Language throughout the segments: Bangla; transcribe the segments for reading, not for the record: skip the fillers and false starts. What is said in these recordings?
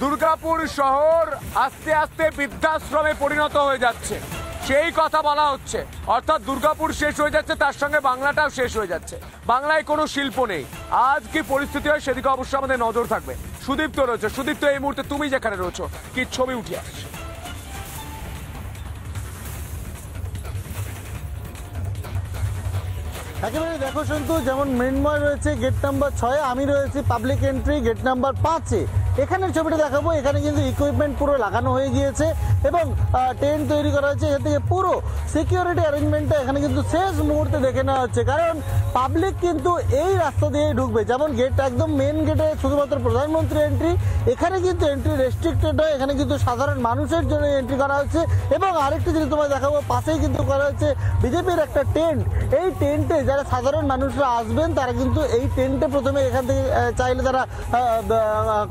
দুর্গাপুর শহর আস্তে আস্তে বৃদ্ধাশ্রমে পরিণত হয়ে যাচ্ছে, সেই কথা বলা হচ্ছে। অর্থাৎ দুর্গাপুর শেষ হয়ে যাচ্ছে, তার সঙ্গে বাংলাটাও শেষ হয়ে যাচ্ছে। বাংলায় কোনো শিল্প নেই। আজ কি পরিস্থিতি হয় সেদিকে অবশ্যই আমাদের নজর থাকবে। সুদীপ্ত রয়েছে। সুদীপ্ত, এই মুহূর্তে তুমি যেখানে রয়েছো, কি ছবি উঠে আসছে? একেবারে দেখো সন্তু, যেমন মৃন্ময় রয়েছে গেট নাম্বার 6, আমি রয়েছি পাবলিক এন্ট্রি গেট নাম্বার 5-এ। এখানের ছবিটা দেখাবো। এখানে কিন্তু ইকুইপমেন্ট পুরো লাগানো হয়ে গিয়েছে এবং টেন্ট তৈরি করা হয়েছে। এখান থেকে পুরো সিকিউরিটি অ্যারেঞ্জমেন্টটা এখানে কিন্তু শেষ মুহূর্তে দেখে নেওয়া হচ্ছে, কারণ পাবলিক কিন্তু এই রাস্তা দিয়েই ঢুকবে। যেমন গেট একদম মেন গেটে শুধুমাত্র প্রধানমন্ত্রী এন্ট্রি, এখানে কিন্তু এন্ট্রি রেস্ট্রিক্টেড হয়। এখানে কিন্তু সাধারণ মানুষের জন্য এন্ট্রি করা হচ্ছে। এবং আরেকটি জিনিস তোমায় দেখাবো, পাশেই কিন্তু করা হচ্ছে বিজেপির একটা টেন্ট। এই টেন্টে যারা সাধারণ মানুষরা আসবেন তারা কিন্তু এই টেন্টে প্রথমে এখান থেকে চাইলে তারা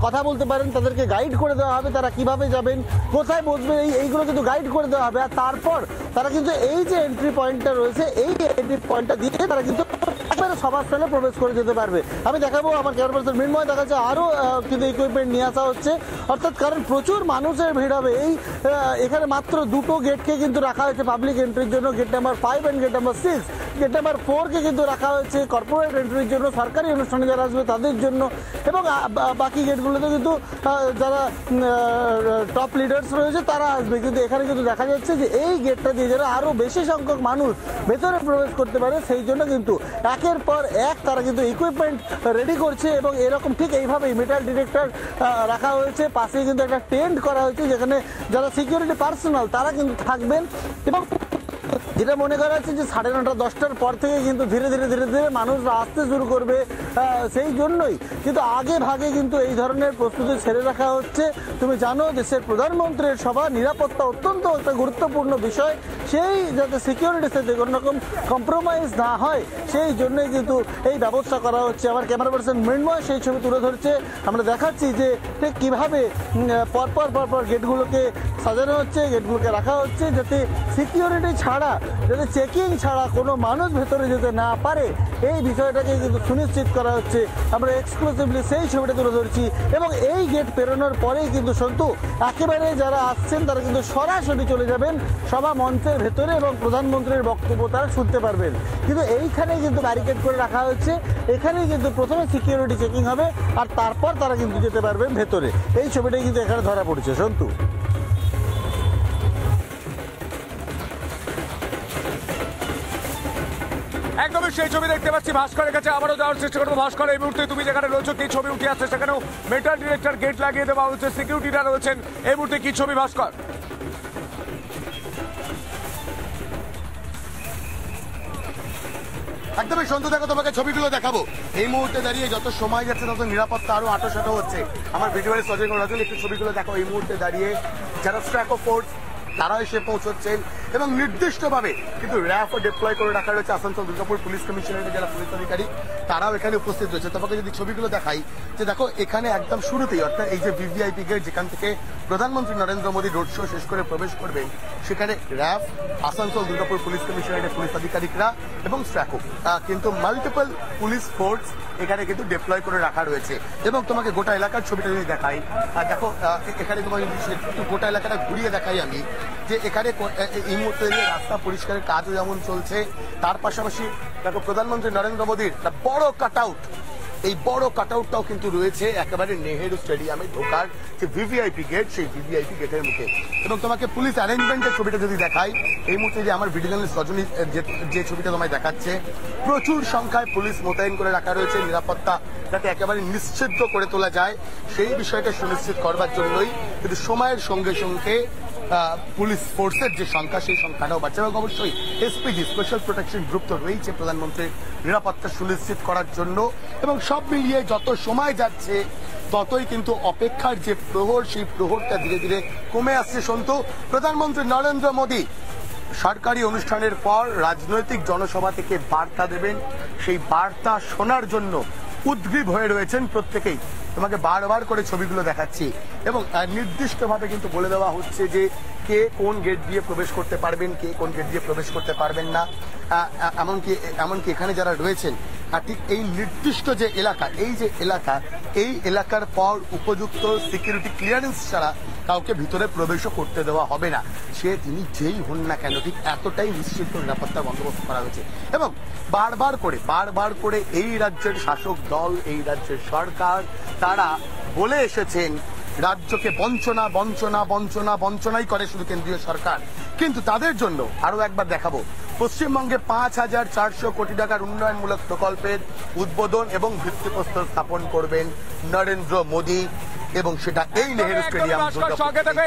কথা বলতে পারেন, তাদেরকে গাইড করে দেওয়া হবে তারা কিভাবে যাবেন, কোথায় বসবে, এইগুলো কিন্তু গাইড করে দেওয়া হবে। আর তারপর তারা কিন্তু এই যে এন্ট্রি পয়েন্টটা রয়েছে, এই এন্ট্রি পয়েন্টটা দিয়ে তারা কিন্তু একবারে সবার স্থানে প্রবেশ করে যেতে পারবে। আমি দেখাবো, আমার ক্যামেরা পার্সন মৃন্ময় দেখাচ্ছে, আরও কিন্তু ইকুইপমেন্ট নিয়ে আসা হচ্ছে। অর্থাৎ কারণ প্রচুর মানুষের ভিড় হবে। এখানে মাত্র দুটো গেটকে কিন্তু রাখা হয়েছে পাবলিক এন্ট্রির জন্য, gate number 5 and gate number 6। Gate number 4-কে কিন্তু রাখা হয়েছে কর্পোরেট এন্ট্রির জন্য, সরকারি অনুষ্ঠানে যারা আসবে তাদের জন্য। এবং বাকি গেটগুলোতে কিন্তু যারা টপ লিডার্স রয়েছে তারা আসবে। কিন্তু এখানে কিন্তু দেখা যাচ্ছে যে এই গেটটা দিয়ে যারা আরও বেশি সংখ্যক মানুষ ভেতরে প্রবেশ করতে পারে, সেই জন্য কিন্তু একের পর এক তারা কিন্তু ইকুইপমেন্ট রেডি করছে। এবং এরকম ঠিক এইভাবেই মেটাল ডিটেক্টর রাখা হয়েছে। পাশে কিন্তু একটা টেন্ট করা হয়েছে যেখানে যারা সিকিউরিটি পার্সোনাল তারা কিন্তু থাকবেন। এবং যেটা মনে করা হচ্ছে যে 9:30 10টার পর থেকে কিন্তু ধীরে ধীরে মানুষরা আসতে শুরু করবে, সেই জন্যই কিন্তু আগে ভাগে কিন্তু এই ধরনের প্রস্তুতি ছেড়ে রাখা হচ্ছে। তুমি জানো দেশের প্রধানমন্ত্রীর সভা, নিরাপত্তা অত্যন্ত একটা গুরুত্বপূর্ণ বিষয়। সেই যাতে সিকিউরিটিতে কোনো রকম কম্প্রোমাইজ না হয়, সেই জন্যই কিন্তু এই ব্যবস্থা করা হচ্ছে। আমার ক্যামেরা পার্সন মৃন্ময় সেই ছবি তুলে ধরছে। আমরা দেখাচ্ছি যে ঠিক কীভাবে পরপর গেটগুলোকে সাজানো হচ্ছে, গেটগুলোকে রাখা হচ্ছে, যাতে সিকিউরিটি ছাড়া, যাতে চেকিং ছাড়া কোনো মানুষ ভেতরে যেতে না পারে, এই বিষয়টাকে কিন্তু সুনিশ্চিত করা হচ্ছে। আমরা এক্সক্লুসিভলি সেই ছবিটা তুলে ধরছি। এবং এই গেট পেরোনোর পরেই কিন্তু সন্তু একেবারে যারা আসছেন তারা কিন্তু সরাসরি চলে যাবেন সভা মঞ্চের ভেতরে এবং প্রধানমন্ত্রীর বক্তব্য তারা শুনতে পারবেন। কিন্তু এইখানেই কিন্তু ব্যারিকেড করে রাখা হচ্ছে। এখানেই কিন্তু প্রথমে সিকিউরিটি চেকিং হবে আর তারপর তারা কিন্তু যেতে পারবেন ভেতরে। এই ছবিটাই কিন্তু এখানে ধরা পড়েছে সন্তু। একদমই সেই ছবি দেখতে পাচ্ছি। ভাস্করের কাছে আবারও যাওয়ার চেষ্টা করবো। ভাস্কর, এই মুহূর্তে তুমি যেখানে রয়েছো, কি ছবি উঠে আসছে? সেখানেও মেটাল ডিটেক্টর গেট লাগিয়ে দেওয়া হচ্ছে, সিকিউরিটিরা রয়েছেন। এই মুহূর্তে কি ছবি ভাস্কর? একদমই সন্তু, দেখো তোমাকে ছবিগুলো দেখাবো। এই মুহূর্তে দাঁড়িয়ে যত সময় যাচ্ছে তত নিরাপত্তা আরো আঁটোসাঁটো হচ্ছে। আমার ভিডিওর সজীব রাজুল, একটু ছবিগুলো দেখো। এই মুহূর্তে দাঁড়িয়ে যারা স্ট্র্যাকো ফোর্স তারা এসে পৌঁছচ্ছেন এবং নির্দিষ্টভাবে কিন্তু র্যাফও ডিপ্লয় করে রাখা রয়েছে। আসানসোল দুর্গাপুর পুলিশ কমিশনারের যারা পুলিশ আধিকারিক তারাও এখানে উপস্থিত রয়েছে। তোমাকে যদি ছবিগুলো দেখাই, যে দেখো এখানে একদম শুরুতেই, অর্থাৎ এই যে ভিভিআইপি গেট যেখান থেকে প্রধানমন্ত্রী নরেন্দ্র মোদী রোড শো শেষ করে প্রবেশ করবেন, সেখানে র্যাফ, আসানসোল দুর্গাপুর পুলিশ কমিশনারের পুলিশ আধিকারিকরা এবং স্ট্র্যাকো কিন্তু মাল্টিপল পুলিশ ফোর্স এখানে কিন্তু ডিপ্লয় করে রাখা রয়েছে। এবং তোমাকে গোটা এলাকার ছবিটা যদি দেখাই, দেখো এখানে তোমাকে যদি গোটা এলাকাটা ঘুরিয়ে দেখাই আমি, যে এখানে এই মুহূর্তে রাস্তা পরিষ্কারের কাজও যেমন চলছে, তার পাশাপাশি দেখো প্রধানমন্ত্রী নরেন্দ্র মোদীর বড় কাটআউট, এই বড় কাটআউটটাও কিন্তু রয়েছে একেবারে নেহেরু স্টেডিয়ামে ঢোকার যে ভিভিআইপি গেট, সেই ভিভিআইপি গেটের মুখে। এবং তোমাকে পুলিশ অ্যারেঞ্জমেন্টের ছবিটা যদি দেখাই, এই মুহূর্তে যে আমার ভিডিও জার্নালিস্ট রজনী যে ছবিটা তোমায় দেখাচ্ছে, প্রচুর সংখ্যায় পুলিশ মোতায়েন করে রাখা রয়েছে, নিরাপত্তা যাতে একেবারে নিশ্চিত করে তোলা যায় সেই বিষয়টা সুনিশ্চিত করবার জন্যই কিন্তু সময়ের সঙ্গে সঙ্গে পুলিশ ফোর্সের যে সংখ্যা, সেই সংখ্যাটাও বাড়ছে। এবং অবশ্যই এসপিজি স্পেশাল প্রোটেকশন গ্রুপ তো রয়েছে প্রধানমন্ত্রীর নিরাপত্তা সুনিশ্চিত করার জন্য। এবং সব মিলিয়ে যত সময় যাচ্ছে ততই কিন্তু অপেক্ষার যে প্রহর, সেই প্রহরটা ধীরে ধীরে কমে আসছে সন্তু। প্রধানমন্ত্রী নরেন্দ্র মোদী সরকারি অনুষ্ঠানের পর রাজনৈতিক জনসভা থেকে বার্তা দেবেন, সেই বার্তা শোনার জন্য উদ্গ্রীব হয়ে রয়েছেন প্রত্যেকেই। তোমাকে বারবার করে ছবিগুলো দেখাচ্ছি এবং নির্দিষ্টভাবে কিন্তু বলে দেওয়া হচ্ছে যে কে কোন গেট দিয়ে প্রবেশ করতে পারবেন, কে কোন গেট দিয়ে প্রবেশ করতে পারবেন না। এমনকি এখানে যারা রয়েছেন আর ঠিক এই নির্দিষ্ট যে এলাকা, এই এলাকার পর উপযুক্ত সিকিউরিটি ক্লিয়ারেন্স ছাড়া কাউকে ভিতরে প্রবেশও করতে দেওয়া হবে না, তিনি যেই হন না কেন। ঠিক এতটাই নিশ্চিত নিরাপত্তা বন্দোবস্ত করা হয়েছে। এবং বারবার করে এই রাজ্যের শাসক দল, এই রাজ্যের সরকার তারা বলে এসেছেন রাজ্যকে বঞ্চনাই করে শুধু কেন্দ্রীয় সরকার। কিন্তু তাদের জন্য আরো একবার দেখাবো, পশ্চিমবঙ্গে 5,400 কোটি টাকার উন্নয়নমূলক প্রকল্পের উদ্বোধন এবং ভিত্তিপ্রস্তর স্থাপন করবেন নরেন্দ্র মোদী, এবং সেটা এই নেহেরু স্টেডিয়াম।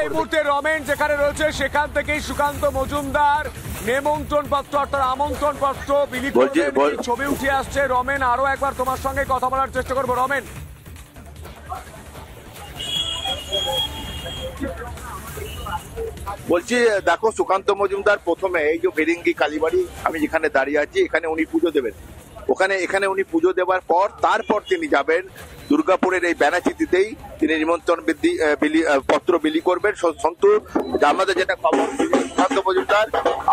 এই মুহূর্তে রমেন যেখানে রয়েছে সেখান থেকেই সুকান্ত মজুমদার নেমন্ত্রণ পত্র অর্থাৎ আমন্ত্রণ পত্র বিলি করবেন, ছবি উঠে আসছে। রমেন, আরো একবার তোমার সঙ্গে কথা বলার চেষ্টা করবো। রমেন, বলছি, দেখো, সুকান্ত মজুমদার প্রথমে এই যে ফেরিঙ্গি কালীবাড়ি আমি যেখানে দাঁড়িয়ে আছি, এখানে উনি পুজো দেবেন। এখানে উনি পুজো দেওয়ার পর তারপর তিনি যাবেন দুর্গাপুরের এই ব্যানাচিতিতেই তিনি নিমন্ত্রণ পত্র বিলি করবেন। সন্তু, আমাদের যেটা খবর, সুকান্ত মজুমদার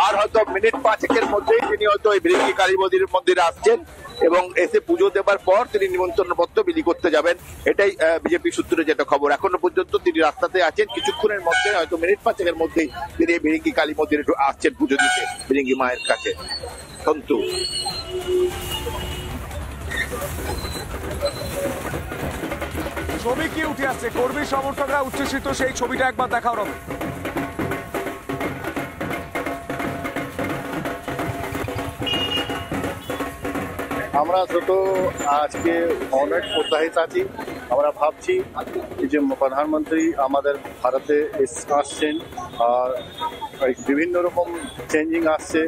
আর হয়তো মিনিট 5-এর মধ্যেই তিনি হয়তো এই ফেরিঙ্গি কালী মন্দিরে আসছেন এবং এসে পুজো দেবার পর তিনি নিমন্ত্রণ পত্র বিলি করতে যাবেন। এটাই বিজেপি সূত্রে যেটা খবর। এখনো পর্যন্ত তিনি রাস্তাতে আছেন, কিছুক্ষণের মধ্যে হয়তো মিনিট 5-এর মধ্যেই তিনি ফিরিঙ্গি কালী মন্দিরে আসছেন পুজো দিতে, ফিরিঙ্গি মায়ের কাছে। সন্তু, ছবি কি উঠে আসছে? কর্মী সমর্থকরা উচ্ছ্বসিত, সেই ছবিটা একবার দেখাও রমেন। আমরা যত আজকে অনেক উৎসাহিত আছি। আমরা ভাবছি যে প্রধানমন্ত্রী আমাদের ভারতে আসছেন আর বিভিন্ন রকম চেঞ্জিং আসছে।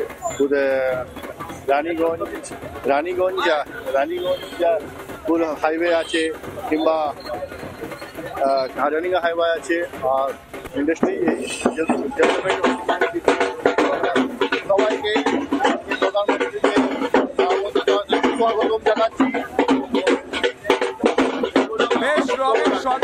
রানীগঞ্জ হাইওয়ে আছে কিংবা রানিগঞ্জ হাইওয়ে আছে আর ইন্ডাস্ট্রি সবাইকে প্রধানমন্ত্রীকে স্বাগতম জানাচ্ছি।